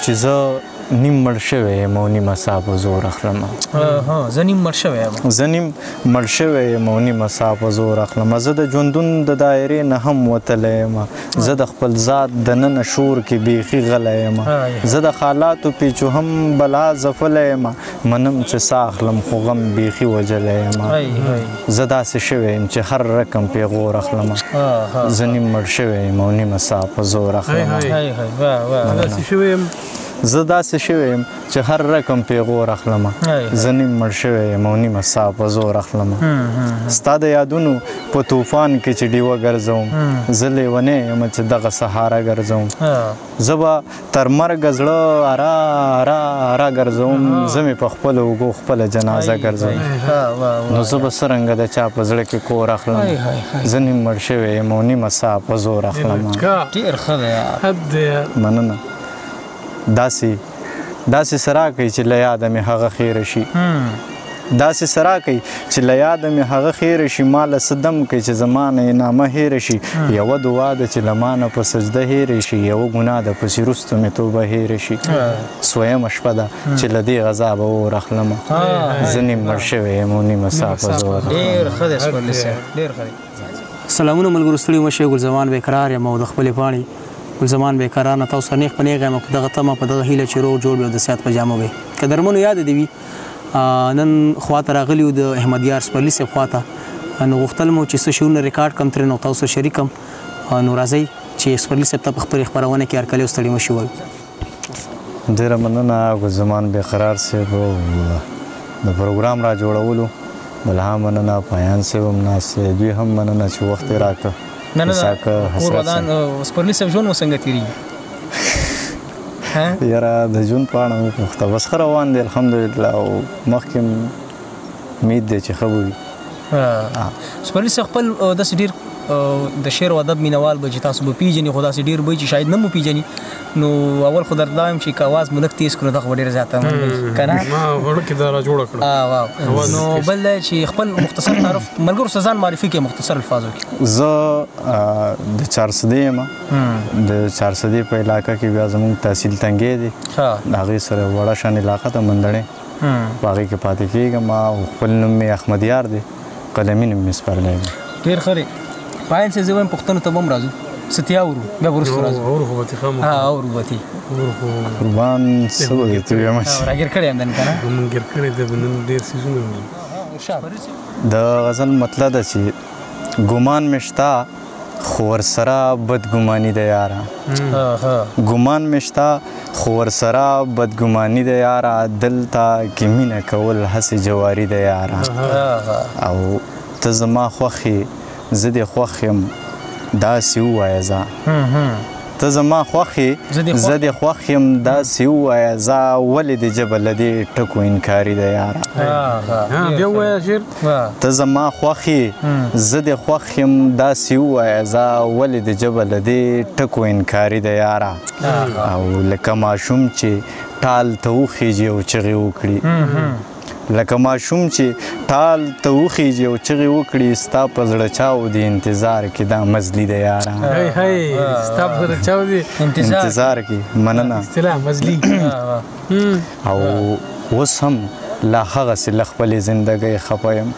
چې زه نیم مړ شوی یم او نیمه ساه په زور اخلم. زه نیم مړ شوی یم. زه نیم مړ شوی یم او نیمه ساه په زور اخلم. زه د ژوندون د دایرې نه هم وتلی یم. زه د خپل ذات دننه شور کې بیخي غلی یم. زه د حالاتو پیچو هم بلا ځپلی یم. منم چې ساه اخلم خو غم بیخي وجلی یم. زه داسې شوی یم چې هر رقم پیغور اخلم. زه نیم مړ شوی یم او نیمه ساه په زور اخلم. زه داسې شوی یم چې هر رقم پیغور اخلم. زه نیم مړ شوی یم او نیمه ساه په زور اخلم. ستا د یادونو په طوفان کې چې ډیوه ګرځوم. زه لیونی یم چې دغه سهاره ګرځوم. زه به تر مرګه زړه ارا ارا ارا ګرځوم. زه مې په خپلو اوږو خپله جنازه ګرځوم. نو زه به څرنګه د چا په زړه کې کور اخلم. زه نیم مړ شوی یم او نیمه ساه په زور اخلم. ډېر ښه دی یار. مننه. داسې سره کوي چې له یاده مې هغه خیره شي. داسې سره کوي چې له یاده مې هغه خیره شي. ما له څه دم کوي چې زما نه یې نامه هیره شي. یوه دعا ده چې له ما نه په سجده هیره شي. یوه ګناه ده پسې وروسته مې توبه هیره شي. سویمه شپه ده چې له دې غذابه اور اخلم. زه نیم مړ شوی یم او نیمه ساه په زور اخلم. ډېر ښه دی سپرلي صاحب، ډېر ښه دی. سلامونه ملګرو، ستړي مه شئ. ګلزمان بیقرار یم او د خپلې پاڼې ګلزمان بیقرار نه تاسو سره نیغ په نیغ یم په دغه تمه په دغه هیله چې روغ جوړ وي او د صحت په جامه وي. قدرمنو یاد دې وي نن خواته راغلي وو د احمدیار سپرلي صاحب خواته. نو غوښتل مو چې څه شعرونه ریکارډ کړم ترې نو تاسو شریک کړم. نو راځئ چې سپرلي صاحب ته په خپلې خپرونه کې هرکلی او ستړي مه شئ وایو. ډېره مننه ګلزمان بیقرار صاحب د پروګرام را جوړولو. بل هم مننه پایان صاحب هم ناست دی. دوی هم مننه چې وخت یې راکړ. نه کور ودان سپرلي صاحب ژوند مو څنګه تېرېږي؟ یاره د ژوند په اړه مو پوښته. بس ښه روان دی الحمدلله او مخکې امید دی چې ښه به وي. سپرلي صاحب خپل داسې ډېر د شعر او ادب مینوال به چې تاسو به پیژني خو داسې ډېر به چې شاید نه مو پیژني. نو اول خو درته دا وایم چې که اواز مو لږ تیز کړو دغه به ډېر زیاته که نه وړوکې دا را جوړه کړه. نو بل دی چې خپل مختصر تعارف ملګرو سره ځان معرفي کړئ مختصر الفاظو کې. زه د چارسدې یم. د چارسدې په علاقه کې بیا زموږ تحصیل تنګی دی. د هغې سره وړه شان علاقه ده مندړې. په هغې کې پاتې کېږم او خپل نوم مې احمدیار دی. قلمي نوم مې سپرلی دی. ډېر ښه دی. پایل صاحب زه وایم پوښتنو ته به هم راځو. ستیا اورو بیا به وروسته راځو. اورو به تې اورو به تې قربان څه به درته ووایم راګیر کړی یم دن که نه مونږ ګیر کړی دی نن ډېر څیزونه. د غزل مطلب ده چې ګمان مې شته خو ورسره بدګماني ده یاره. ګمان مې شته خو ورسره بدګماني ده یاره. دلته کې مینه کول هسې جواري ده یاره. او ته زما خوښ یې زه دې خوښ یم داسې ووایه ځه. ته زما خوښ یې زه دې خوښ یم داسې ووایه ځه. ولې دې ژبه له دې ټکو انکاري ده یاره. بیا ووایه شعر. ته زما خوښ یې زه دې خوښ یم داسې ووایه ځه. ولې دې ژبه له دې ټکو انکاري ده یاره. او لکه ماشوم چې ټال ته وخیږي او چغې وکړي. لکه ماشوم چې ټال ته وخیږي او چغې وکړي. ستا په زړه چاو دی انتظار کې دا مزلي ده یاره. ستا په زړه چاو دی انتظار کې. مننه. اصطلاح مزلي. او اوس هم لا هغسې له خپلې زندګۍ خفه یم.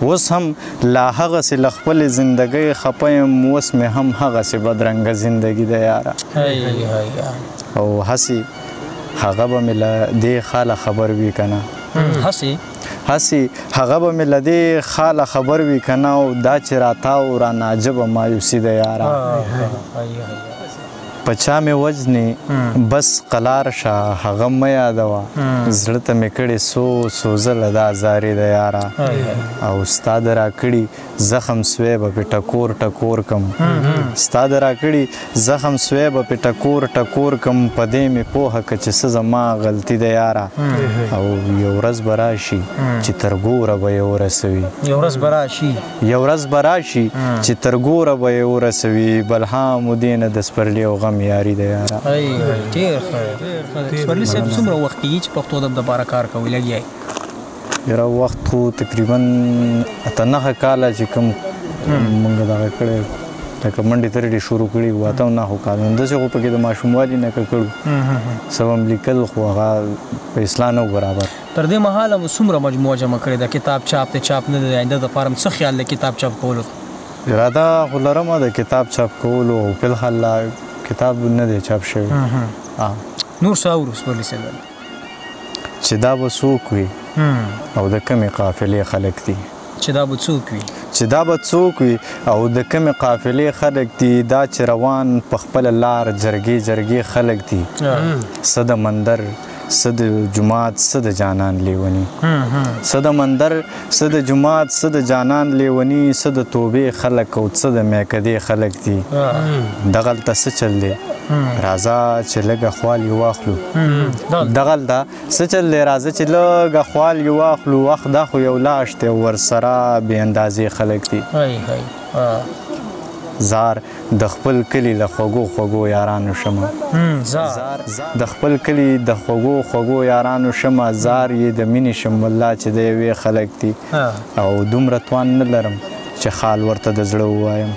اوس هم لا هغسې له خپلې زندګۍ خفه یم. اوس مې هم هغسې بدرنګه زندګي ده یاره. او هسې هغه به مې له دې خاله خبر وي که نه. هسې هغه به مې له دې خاله خبر وي که نه. او دا چې راتاو را ناجبه مایوسي ده یاره. په چا مې وجنې بس قلار شه هغه مه یادوه. زړه ته مې کړې سوزله دا زارې ده یاره. او ستا د راکړي زخم سوی به پې ټکور ټکور کم. ستا د راکړي زخم سوی به پې ټکور ټکور کم. په دې مې پوهه که چې څه زما غلطي ده یاره. او یو ورځ به راشي چې تر ګوره به یې ورسوي. یو ورځ به راشي چې تر ګوره به یې ورسوي. بلهام دې نه د سپرلي او غم یاري ده یاره. ډېر ښه. سپرلي صاحب څومره وخت کېږي چې پښتو ادب دپاره کار کوئ لګیا یې؟ یاره وخت خو تقریبا 8-9 کاله چې کوم مونږ دغه کړی لکه منډې ترډې شروع کړي وو 8 9 کال نو داسې خو پکې د ماشوموالي نه کړو سبا هم لیکل خو هغه په اصلاح نه برابر تر دې مهاله مو څومره مجموعه جمع کړې ده کتاب چاپ ته چاپ نه دی آینده د فارم څه خیال دی کتاب چاپ کولو اراده خو لرم د کتاب چاپ کولو او په الحال کتاب نه دی چاپ شوی نور څه اورو سپرلي صاحب چې دا به څوک وي او د کومې قافلې خلک دي چې دا به څوک وي چې دا به څوک وي او د کومې قافلې خلک دي دا چې روان په خپله لار جرګې جرګې خلک دي څه د مندر څه د جماعت څه د جانان لیوني څه د مندر څه د جماعت څه د جانان لیوني څه د توبې خلک او څه د میکدې خلک دي دغلته څه چل دی راځه چې لږه خوال یې واخلو دغلته څه چل دی راځه چې لږه خوال یې واخلو وخت دا خو یو لاش دی ورسره بې اندازې خلک دي زار د خپل کلي له خوږو خوږو یارانو شمه زار د خپل کلي د خوږو خوږو یارانو شمه زار یې د مینې شم والله چې د یوې خلک دي او دومره توان نه لرم چې خال ورته د زړه ووایم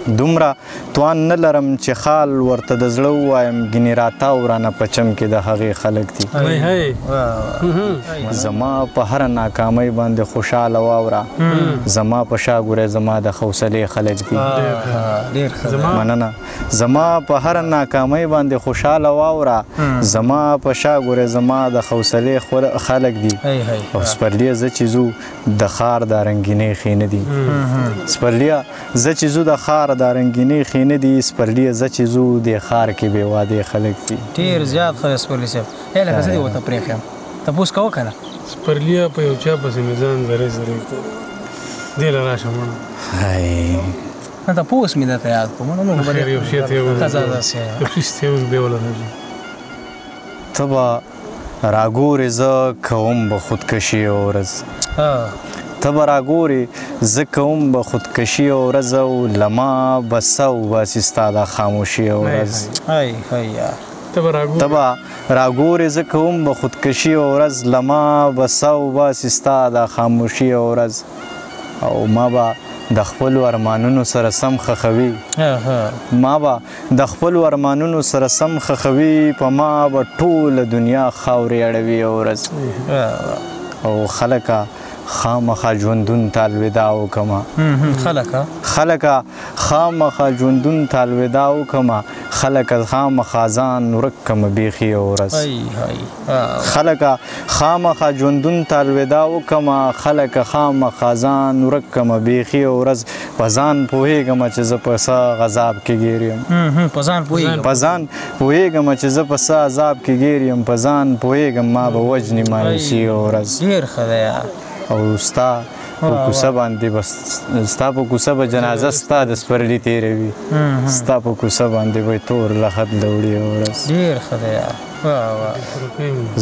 دومره توان نه لرم چې خال ورته د زړه ووایم ګینې راتاو رانه په چم کې د هغې خلک دي زما په هره ناکامۍ باندې خوشحاله واوره زما په شا ګورې زما د حوصلې خلک دي مننه زما په هره ناکامۍ باندې خوشحاله واوره زما په شا ګورې زما د حوصلې خلک دي او سپرلیه زه چې زو د ښار د رنګینۍ خینه دي سپرلیه زه چې زو د ښار د رنګینۍ خینه دي سپرلیه زه چې زو د ښار کې بې وادې خلک دي ډېر زیات ښه سپرلي صاحب لکه زه دې ورته پرېښیم تپوس کوه که نه سپرلیه په یو چا پسې مې ځان زری زری کړ دې له راشه مړه نه تپوس مې درته یاد کړو خیر یو شی ته یو شی ته یو بیا ولا راځي ته به راګورې زه کوم به خودکشي یوه ورځ ته به راګورې زه کوم به خودکشي یوه ورځ او له ما به څه وباسي ستا دا خاموشي یوه ورځ ته به راګورې زه کوم به خودکشي یوه ورځ له ما به څه وباسي ستا دا خاموشي یوه ورځ او ما به د خپلو ارمانونو سره سم خښوي ما به د خپلو ارمانونو سره سم خښوي په ما به ټوله دنیا خاورې اړوي یوه ورځ او خلکه خامخا ژوندون ته الوداع وکړمه خلکه خامخا ژوندون ته الوداع وکړمه خلکه خامخا ځان ورک کړمه بیخي یوه ورځ خلکه خامخا ژوندون ته الوداع وکړمه خلکه خامخا ځان ورک کړمه بیخي یوه ورځ په ځان پوهېږمه چې زه په څه عذاب کې ګیر یم په ځان پوهېږمه چې زه په څه عذاب کې ګیر یم په ځان پوهېږم ما به وجني مایوسي یوه ورځ او ستا په کوڅه باندې ستا په کوڅه به جنازه ستا د سپرلي تېروي ستا په کوڅه باندې به تور لحد لوړي یوه ورځ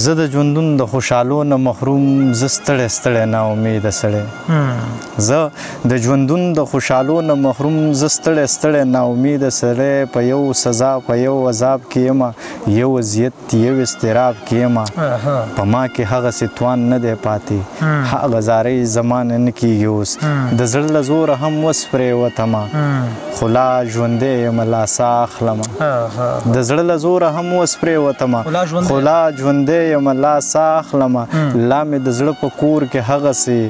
زه د ژوندون د خوشحالو نه محروم زه ستړی ستړی ناامیده سړی زه د ژوندون د خوشحالو نه محروم زه ستړی ستړی ناامیده سړی په یو سزا په یو عذاب کې یمه یو اذیت یو اضطراب کې یمه په ما کې هغسې توان نه دی پاتې هغه زارۍ زما نه نه کېږي اوس د زړه له زوره هم وس پرېوتمه خو لا ژوندی یمه لا ساه اخلمه د زړه له زوره هم وس پرېوتمه خو لا ژوندی یم لا ساه اخلمه لا مې د زړه په کور کې هغسې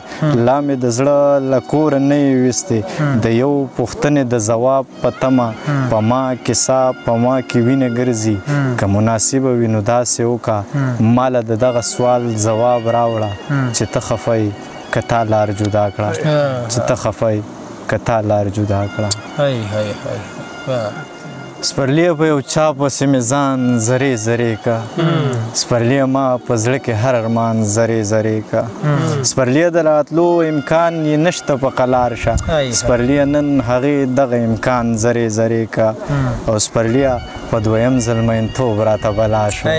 لا مې د زړه له کوره نه یې ویستې د یو پوښتنې د ځواب په تمه په ما کې ساه په ما کې وینه ګرځي که مناسبه وي نو داسې وکړه ماله د دغه سوال ځواب راوړه چې ته خفه یې که تا لار جدا کړه چې ته خفه یې که تا لار جدا کړه سپرلیه په یو چا پسې مې ځان زرې زرې کا سپرلیه ما په زړه کې هر ارمان زرې زرې کا سپرلیه د راتلو امکان یې نشته په قلار شه سپرلیه نن هغې دغه امکان زرې زرې کا او سپرلیه په دویم ځل مینتوب راته بلا شو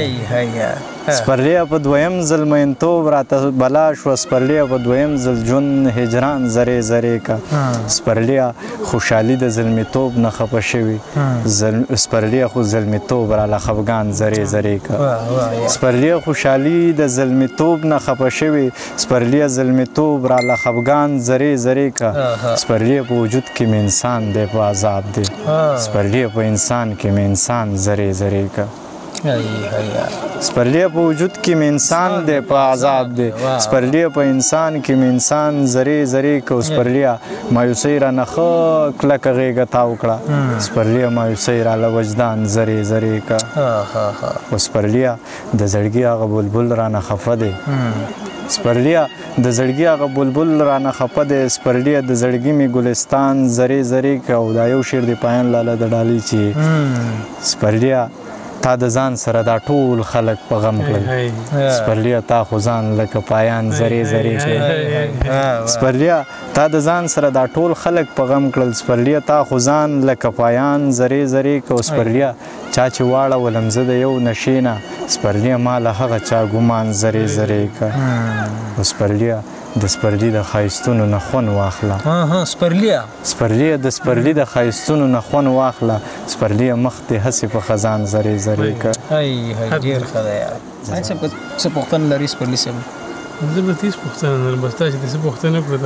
سپرليه په دویم ځل مینتوب راته بلا شوه سپرليه په دویم ځل ژوند هجران زرې زرې کا سپرليه خوشحالي د زلمیتوب نه خفه شوي سپرليه خو زلمیتوب راله خفګان زرې زرې کا سپرليه خوشحالي د زلمیتوب نه خفه شوي سپرليه زلمیتوب راله خفګان زرې زرې کا سپرليه په وجود کې مې انسان دی په عذاب دی سپرليه په انسان کې مې انسان زرې زرې کا سپرليه په وجود کې مې انسان دی په عذاب دی سپرليه په انسان کې مې انسان زرې زرې کا سپرليه مایوسۍ رانه ښه کلکه غېږه تاو کړه سپرليه مایوسۍ راله وجدان زرې زرې کا خو سپرليه د زړګي هغه بلبل رانه خفه دی سپرليه د زړګي هغه بلبل رانه خفه دی سپرليه د زړګي مې ګلستان زرې زرې کا او دا یو شعر دی پایان لاله د ډالۍ چې سپرليه تا د ځان سره دا ټول خلک په غم کړل سپرليه تا خو ځان لکه پایان زرې زرې کړل سپرليه تا د ځان سره دا ټول خلک په غم کړل سپرليه تا خو ځان لکه پایان زرې زرې کړل سپرليه چا چې واړولم زه د یو نشې نه سپرليه ما له هغه چا ګمان زرې زرې کړه سپرليه د سپرلي د ښایستونو نه خوند واخله سپرليه د سپرلي د ښایستونو نه خوند واخله سپرليه مخ دې هسې په خزان زرې زرې کړه ډېر ښه دی یار څه پوښتنه لري سپرلي صاحب زه به تیس پوښتنه لرم بس تا چې داسې پوښتنه وکړه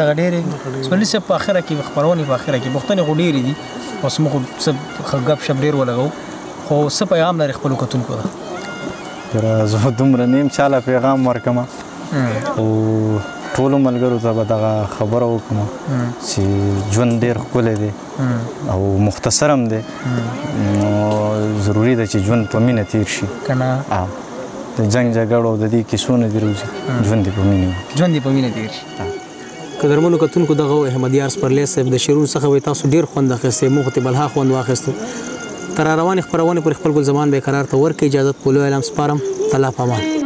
دغه ډېرې سپرلي صاحب په اخره کې خپرونې په اخره کې پوښتنې خو ډېرې دي اوس موږ خو څه ګپ شپ ډېر ولګو خو څه پیغام لري خپلو کتونکو ته زه دومره نیم چاله پیغام ورکړم او ټولو ملګرو ته به دغه خبره وکړم چې ژوند ډېر ښکلی دی او مختصر هم دی نو ضروري ده چې ژوند په مینه تیر شي که نه د جنګ جګړو او د دې کیسو نه دې روزي ژوند دې په مینه تیر شي قدرمنو کتونکو دغه احمدیار سپرلی صاحب د شعرونو څخه وایي تاسو ډېر خوند اخیستی موږ ته بلها خوند واخیستو تر روانې خپرونې پورې خپل ګل زمان بیقرار ته ورکړئ اجازت په لوی اعلان سپارم الله په امان